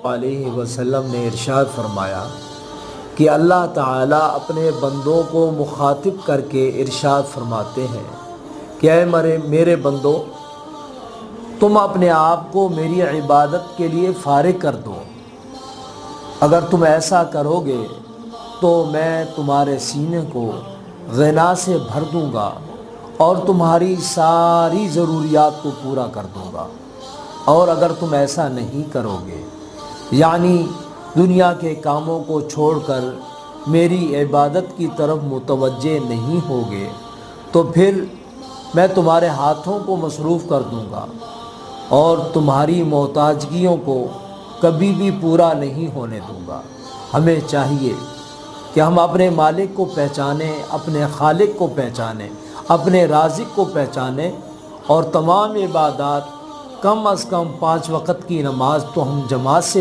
علیہ وسلم نے ارشاد فرمایا کہ اللہ تعالیٰ اپنے بندوں کو مخاطب کر کے ارشاد فرماتے ہیں کہ اے میرے بندو، تم اپنے آپ کو میری عبادت کے لیے فارغ کر دو۔ اگر تم ایسا کرو گے تو میں تمہارے سینے کو غنا سے بھر دوں گا اور تمہاری ساری ضروریات کو پورا کر دوں گا۔ اور اگر تم ایسا نہیں کرو گے، یعنی دنیا کے کاموں کو چھوڑ کر میری عبادت کی طرف متوجہ نہیں ہوگے، تو پھر میں تمہارے ہاتھوں کو مصروف کر دوں گا اور تمہاری محتاجگیوں کو کبھی بھی پورا نہیں ہونے دوں گا۔ ہمیں چاہیے کہ ہم اپنے مالک کو پہچانیں، اپنے خالق کو پہچانیں، اپنے رازق کو پہچانیں، اور تمام عبادات کم از کم 5 وقت کی نماز تو ہم جماعت سے